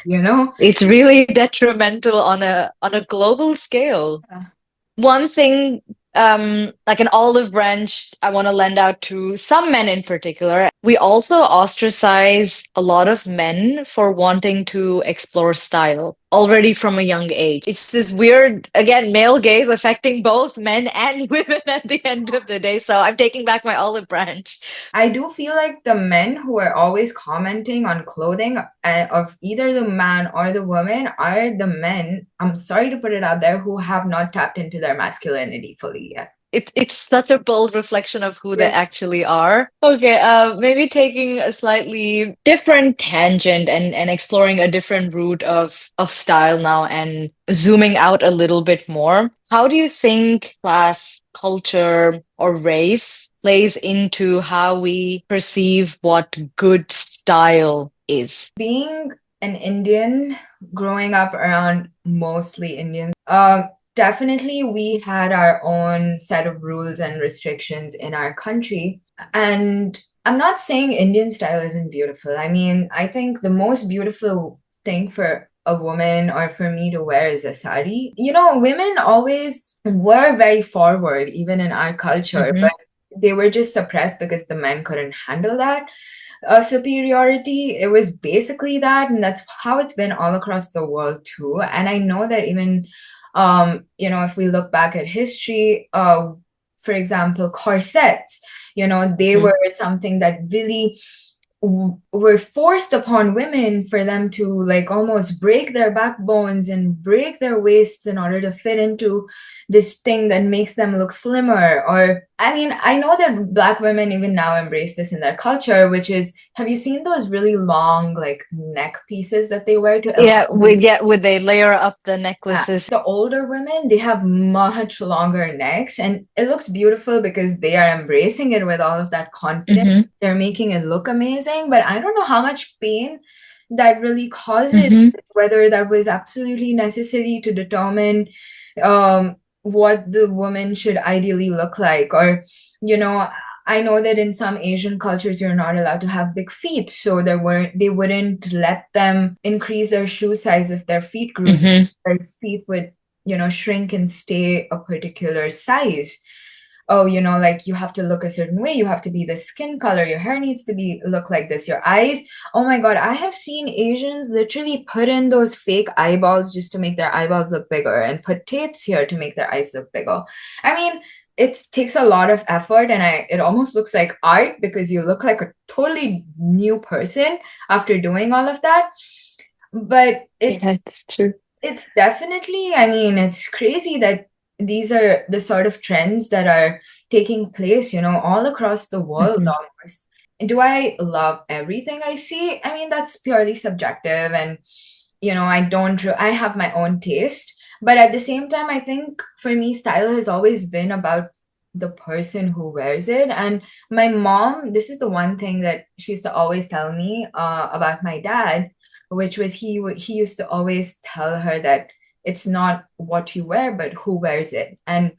It's really detrimental on a global scale. Yeah. One thing, like an olive branch, I want to lend out to some men in particular. We also ostracize a lot of men for wanting to explore style already from a young age. It's this weird, again, male gaze affecting both men and women at the end of the day. So I'm taking back my olive branch. I do feel like the men who are always commenting on clothing of either the man or the woman are the men, I'm sorry to put it out there, who have not tapped into their masculinity fully yet. It's such a bold reflection of who they Yeah. actually are. Okay, maybe taking a slightly different tangent and exploring a different route of style now and zooming out a little bit more. How do you think class, culture, or race plays into how we perceive what good style is? Being an Indian, growing up around mostly Indians, definitely we had our own set of rules and restrictions in our country. And I'm not saying Indian style isn't beautiful. I mean, I think the most beautiful thing for a woman or for me to wear is a sari. Women always were very forward, even in our culture, Hmm. but they were just suppressed because the men couldn't handle that superiority. It was basically that, and that's how it's been all across the world too. And I know that even, if we look back at history, for example, corsets, they Hmm. were something that really were forced upon women for them to like almost break their backbones and break their waists in order to fit into this thing that makes them look slimmer. Or I mean, I know that Black women even now embrace this in their culture, which is, have you seen those really long like neck pieces that they wear to avoid? Would they layer up the necklaces? The older women, they have much longer necks, and it looks beautiful because they are embracing it with all of that confidence. Hmm. They're making it look amazing, but I don't know how much pain that really causes, Hmm. whether that was absolutely necessary to determine what the woman should ideally look like. Or, I know that in some Asian cultures you're not allowed to have big feet, so they wouldn't let them increase their shoe size if their feet grew, so Hmm. their feet would, shrink and stay a particular size. Oh, like you have to look a certain way, you have to be the skin color, your hair needs to be look like this, your eyes. Oh my God, I have seen Asians literally put in those fake eyeballs just to make their eyeballs look bigger and put tapes here to make their eyes look bigger. I mean, it takes a lot of effort and it almost looks like art because you look like a totally new person after doing all of that. But Yeah, it's true. it's definitely, I mean, it's crazy that these are the sort of trends that are taking place, all across the world Hmm. almost. Do I love everything I see? I mean, that's purely subjective, and I have my own taste, but at the same time, I think for me, style has always been about the person who wears it. And my mom, this is the one thing that she used to always tell me about my dad, which was he used to always tell her that it's not what you wear but who wears it. And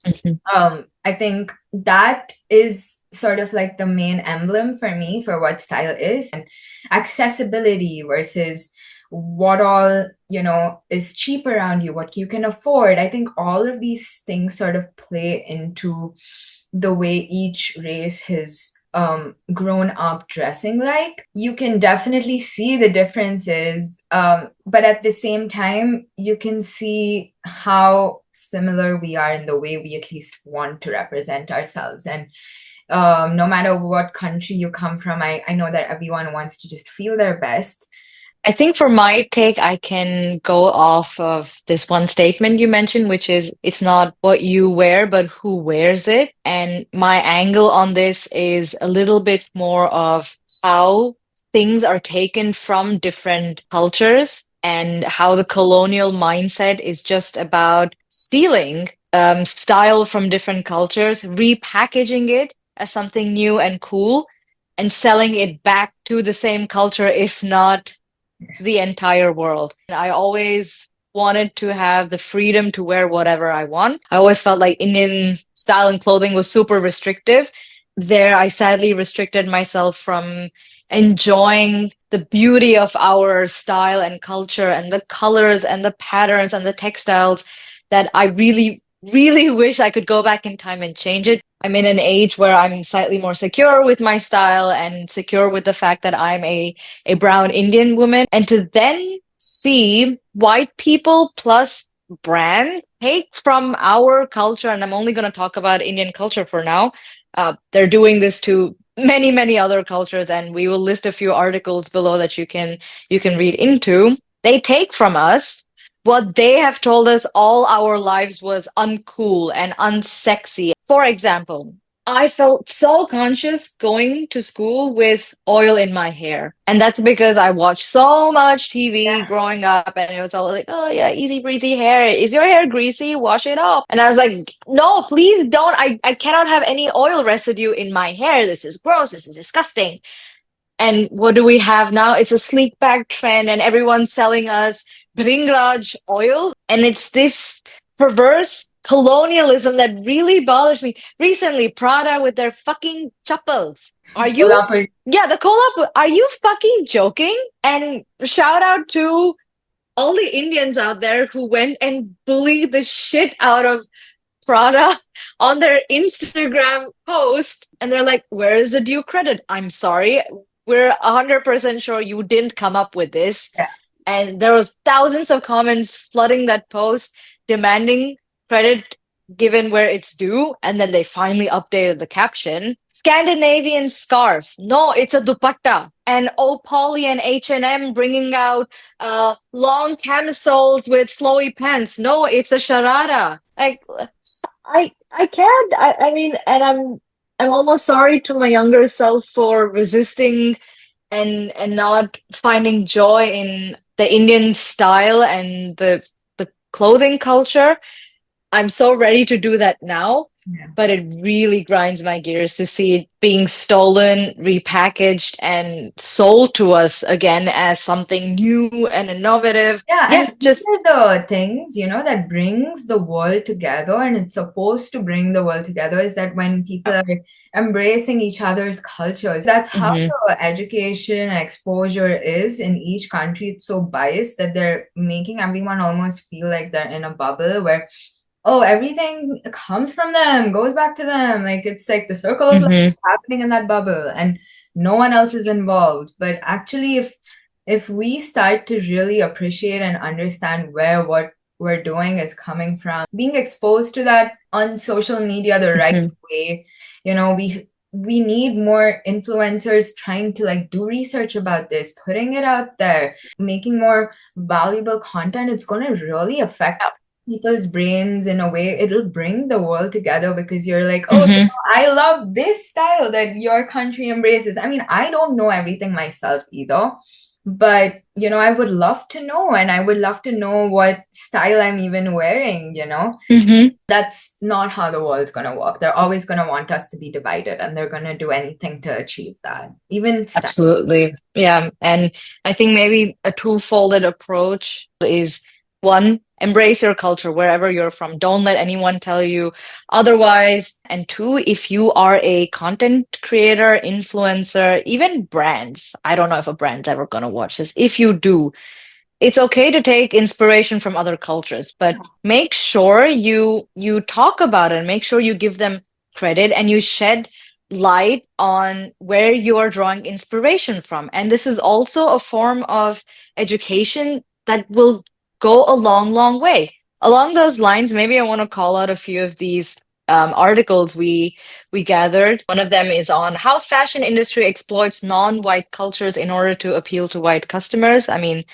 Hmm. I think that is sort of like the main emblem for me for what style is, and accessibility versus what all is cheap around you, what you can afford. I think all of these things sort of play into the way each race has grown up dressing. Like, you can definitely see the differences, but at the same time you can see how similar we are in the way we at least want to represent ourselves. And no matter what country you come from, I know that everyone wants to just feel their best. I think for my take, I can go off of this one statement you mentioned, which is it's not what you wear, but who wears it. And my angle on this is a little bit more of how things are taken from different cultures and how the colonial mindset is just about stealing style from different cultures, repackaging it as something new and cool, and selling it back to the same culture, if not the entire world. I always wanted to have the freedom to wear whatever I want. I always felt like Indian style and clothing was super restrictive. There, I sadly restricted myself from enjoying the beauty of our style and culture and the colors and the patterns and the textiles that I really, really wish I could go back in time and change it. I'm in an age where I'm slightly more secure with my style and secure with the fact that I'm a brown Indian woman. And to then see white people plus brands take from our culture, and I'm only going to talk about Indian culture for now. They're doing this to many, many other cultures, and we will list a few articles below that you can read into. They take from us what they have told us all our lives was uncool and unsexy. For example, I felt so conscious going to school with oil in my hair. And that's because I watched so much TV Yeah. growing up, and it was all like, oh yeah, easy breezy hair. Is your hair greasy? Wash it off. And I was like, no, please don't. I cannot have any oil residue in my hair. This is gross. This is disgusting. And what do we have now? It's a sleek back trend, and everyone's selling us Bringraj oil. And it's this perverse colonialism that really bothers me. Recently, Prada with their fucking chappals. Are you, Kolhapur. yeah, the collab, are you fucking joking? And shout out to all the Indians out there who went and bullied the shit out of Prada on their Instagram post, and they're like, where is the due credit? I'm sorry. We're 100% sure you didn't come up with this. Yeah. And there was thousands of comments flooding that post demanding credit given where it's due. And then they finally updated the caption. Scandinavian scarf. No, it's a dupatta. And Opali and H&M bringing out long camisoles with flowy pants. No, it's a sharara. Like, I can't. I mean, and I'm almost sorry to my younger self for resisting and not finding joy in the Indian style and the clothing culture. I'm so ready to do that now. Yeah. but it really grinds my gears to see it being stolen, repackaged, and sold to us again as something new and innovative. Yeah, and Yeah, these just are the things, that brings the world together, and it's supposed to bring the world together, is that when people are embracing each other's cultures, that's how mhm, the education exposure is in each country. It's so biased that they're making everyone almost feel like they're in a bubble where, oh, everything comes from them, goes back to them. Like it's like the circle of life mhm, is happening in that bubble, and no one else is involved. But actually, if we start to really appreciate and understand where what we're doing is coming from, being exposed to that on social media the right mhm, way, we need more influencers trying to like do research about this, putting it out there, making more valuable content. It's going to really affect people's brains in a way. It'll bring the world together because you're like, oh, mhm, I love this style that your country embraces. I mean, I don't know everything myself either, but I would love to know, and I would love to know what style I'm even wearing. mhm. That's not how the world's going to work. They're always going to want us to be divided, and they're going to do anything to achieve that, even style. Absolutely. Yeah. And I think maybe a two-folded approach is one, embrace your culture wherever you're from. Don't let anyone tell you otherwise. And two, if you are a content creator, influencer, even brands, I don't know if a brand's ever going to watch this. If you do, it's okay to take inspiration from other cultures, but make sure you talk about it, make sure you give them credit and you shed light on where you are drawing inspiration from. And this is also a form of education that will go a long, long way. Along those lines, maybe I want to call out a few of these articles we gathered. One of them is on how fashion industry exploits non-white cultures in order to appeal to white customers. I mean,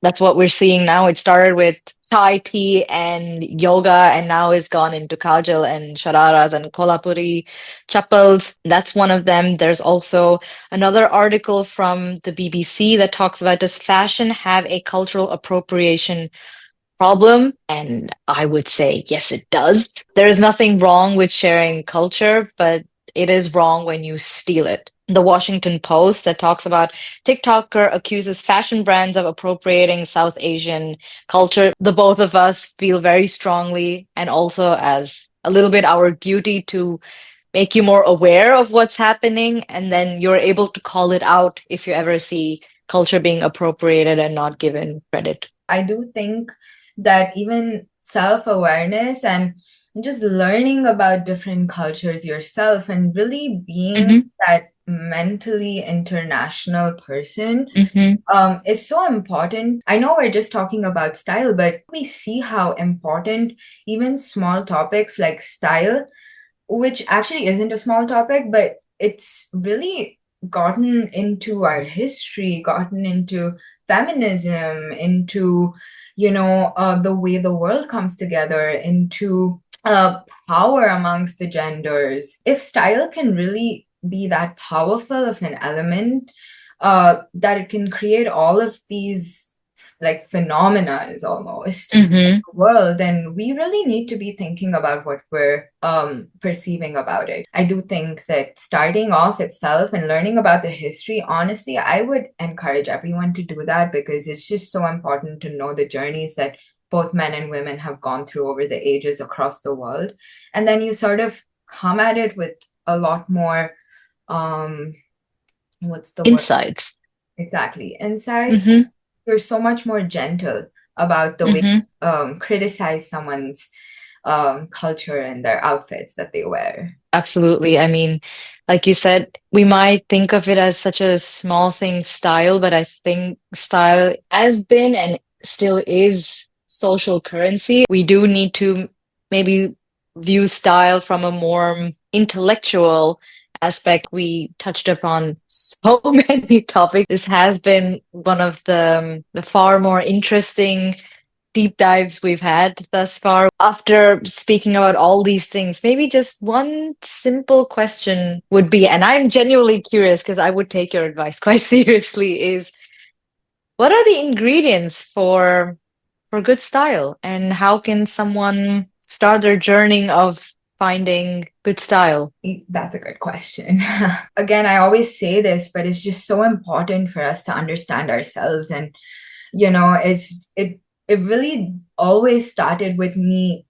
that's what we're seeing now. It started with Thai tea and yoga, and now it's gone into kajal and shararas and kolhapuri chappals. That's one of them. There's also another article from the BBC that talks about, does fashion have a cultural appropriation problem? And I would say, yes, it does. There is nothing wrong with sharing culture, but it is wrong when you steal it. The Washington Post that talks about TikToker accuses fashion brands of appropriating South Asian culture. The both of us feel very strongly, and also as a little bit our duty to make you more aware of what's happening, and then you're able to call it out if you ever see culture being appropriated and not given credit. I do think that even self-awareness and just learning about different cultures yourself and really being Hmm. that mentally international person Hmm. is so important. I know we're just talking about style, but we see how important even small topics like style, which actually isn't a small topic, but it's really gotten into our history, gotten into feminism, into, the way the world comes together, into power amongst the genders. If style can really be that powerful of an element, that it can create all of these like phenomena is almost Hmm. world, then we really need to be thinking about what we're perceiving about it. I do think that starting off itself and learning about the history, honestly, I would encourage everyone to do that because it's just so important to know the journeys that both men and women have gone through over the ages across the world. And then you sort of come at it with a lot more, um, what's the word? Insights. Exactly. Insights. Hmm. You're so much more gentle about the way Hmm. criticize someone's culture and their outfits that they wear. Absolutely. I mean, like you said, we might think of it as such a small thing, style, but I think style has been and still is social currency. We do need to maybe view style from a more intellectual aspect. We touched upon so many topics. This has been one of the far more interesting deep dives we've had thus far. After speaking about all these things, maybe just one simple question would be, and I'm genuinely curious because I would take your advice quite seriously, is what are the ingredients for good style and how can someone start their journey of finding good style? That's a good question. Again, I always say this, but it's just so important for us to understand ourselves. And, it really always started with me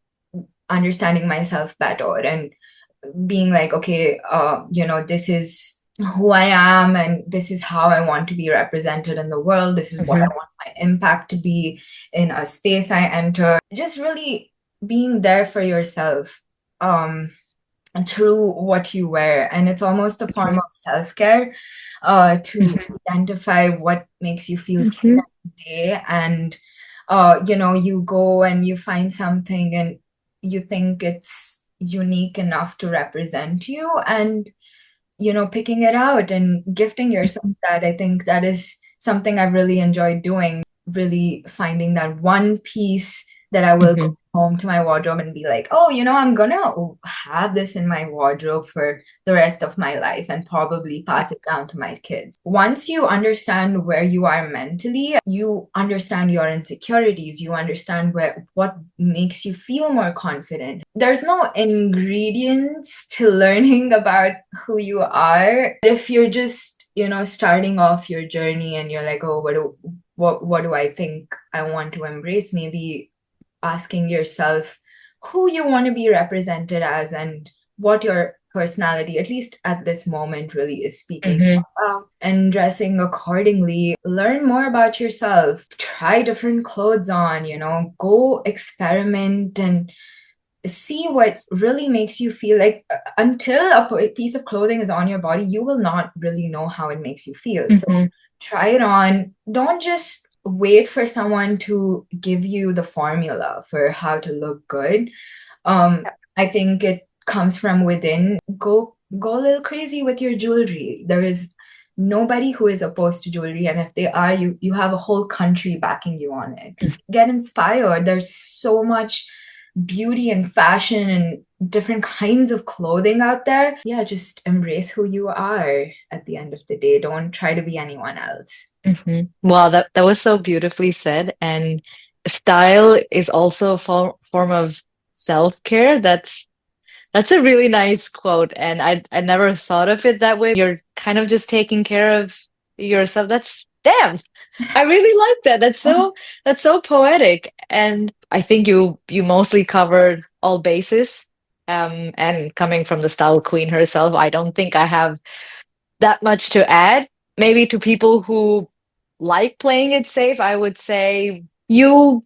understanding myself better and being like, okay, this is who I am and this is how I want to be represented in the world. This is what I Mm-hmm. want my impact to be in a space I enter. Just really being there for yourself. Through what you wear. And it's almost a form of self-care to Mm-hmm. identify what makes you feel good Mm-hmm. every day. And, you go and you find something and you think it's unique enough to represent you. And picking it out and gifting yourself that. I think that is something I've really enjoyed doing, really finding that one piece that I will go Mm-hmm. home to my wardrobe and be like, oh, I'm gonna have this in my wardrobe for the rest of my life and probably pass it down to my kids. Once you understand where you are mentally, you understand your insecurities, you understand what makes you feel more confident. There's no ingredients to learning about who you are. If you're just, starting off your journey and you're like, oh, what do I think I want to embrace? Maybe asking yourself who you want to be represented as and what your personality, at least at this moment, really is speaking Mm-hmm. about, and dressing accordingly. Learn more about yourself, try different clothes on, go experiment and see what really makes you feel like. Until a piece of clothing is on your body, you will not really know how it makes you feel. So Mm-hmm. try it on. Don't just wait for someone to give you the formula for how to look good. I think it comes from within. Go a little crazy with your jewelry. There is nobody who is opposed to jewelry, and if they are, you have a whole country backing you on it. Get inspired. There's so much beauty and fashion and different kinds of clothing out there. Yeah, just embrace who you are at the end of the day. Don't try to be anyone else. Mm-hmm. Wow, that was so beautifully said. And style is also a form of self-care. That's a really nice quote, and I never thought of it that way. You're kind of just taking care of yourself. That's damn. I really like that. That's so poetic. And I think you mostly covered all bases. And coming from the style queen herself, I don't think I have that much to add. Maybe to people who like playing it safe, I would say you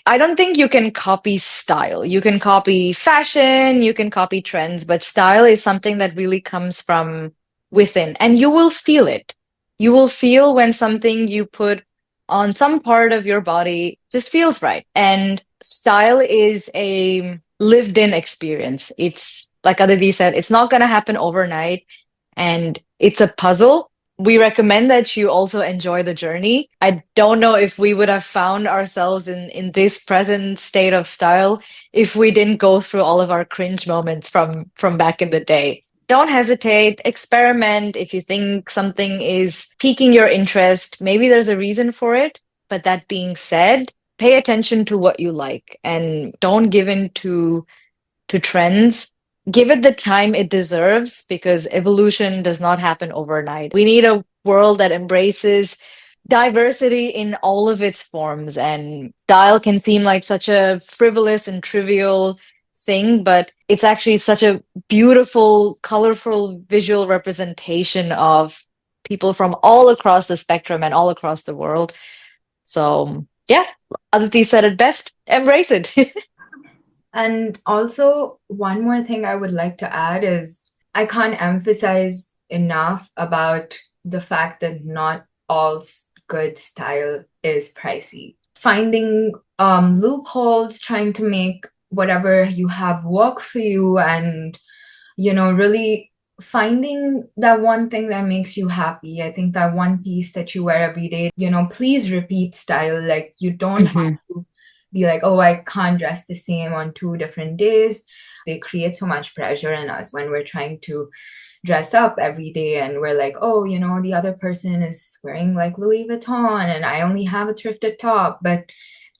I don't think you can copy style. You can copy fashion, you can copy trends, but style is something that really comes from within and you will feel it. You will feel when something you put on some part of your body just feels right. And style is a lived in experience. It's like Aditi said, it's not going to happen overnight and it's a puzzle. We recommend that you also enjoy the journey. I don't know if we would have found ourselves in this present state of style if we didn't go through all of our cringe moments from back in the day. Don't hesitate, experiment. If you think something is piquing your interest, maybe there's a reason for it. But that being said, pay attention to what you like and don't give in to trends. Give it the time it deserves because evolution does not happen overnight. We need a world that embraces diversity in all of its forms. And style can seem like such a frivolous and trivial thing, but it's actually such a beautiful, colorful visual representation of people from all across the spectrum and all across the world. So, yeah, Aditi said it best. Embrace it. And also, one more thing I would like to add is I can't emphasize enough about the fact that not all good style is pricey. Finding loopholes, trying to make whatever you have work for you, and really finding that one thing that makes you happy. I think that one piece that you wear every day, please repeat style. Like you don't have Mhm. to be like, oh, I can't dress the same on 2 different days. They create so much pressure in us when we're trying to dress up every day and we're like, oh, the other person is wearing like Louis Vuitton and I only have a thrifted top. But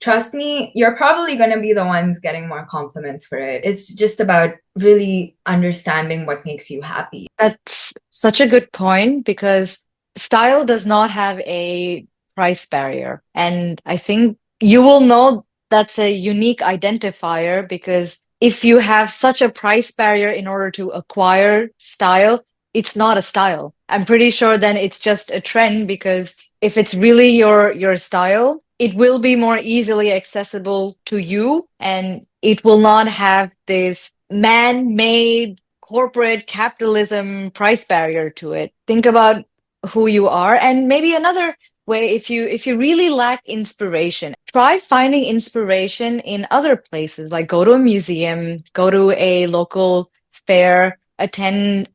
trust me, you're probably going to be the ones getting more compliments for it. It's just about really understanding what makes you happy. That's such a good point because style does not have a price barrier. And I think you will know that's a unique identifier because if you have such a price barrier in order to acquire style, it's not a style. I'm pretty sure then it's just a trend because if it's really your style, it will be more easily accessible to you and it will not have this man-made corporate capitalism price barrier to it. Think about who you are. And maybe another way, if you really lack inspiration, try finding inspiration in other places, like go to a museum, go to a local fair, attend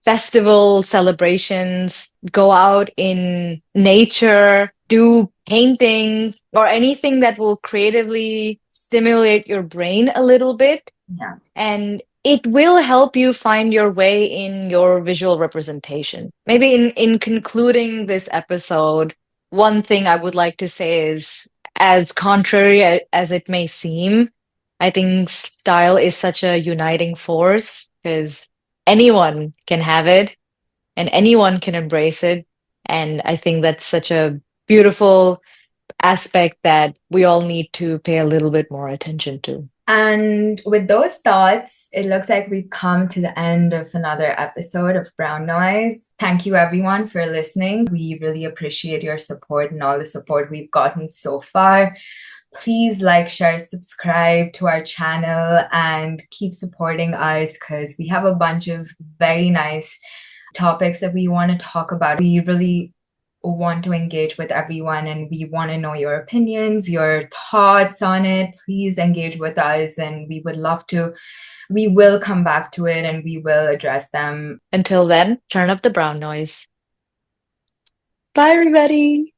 festival celebrations, go out in nature, do painting or anything that will creatively stimulate your brain a little bit Yeah. and it will help you find your way in your visual representation. Maybe in concluding this episode, one thing I would like to say is, as contrary as it may seem, I think style is such a uniting force because anyone can have it and anyone can embrace it. And I think that's such a beautiful aspect that we all need to pay a little bit more attention to. And with those thoughts, it looks like we've come to the end of another episode of Brown Noise. Thank you, everyone, for listening. We really appreciate your support and all the support we've gotten so far. Please like, share, subscribe to our channel and keep supporting us because we have a bunch of very nice topics that we want to talk about. We really want to engage with everyone and we want to know your opinions, your thoughts on it. Please engage with us and we would love to. We will come back to it and we will address them. Until then, turn up the brown noise. Bye, everybody.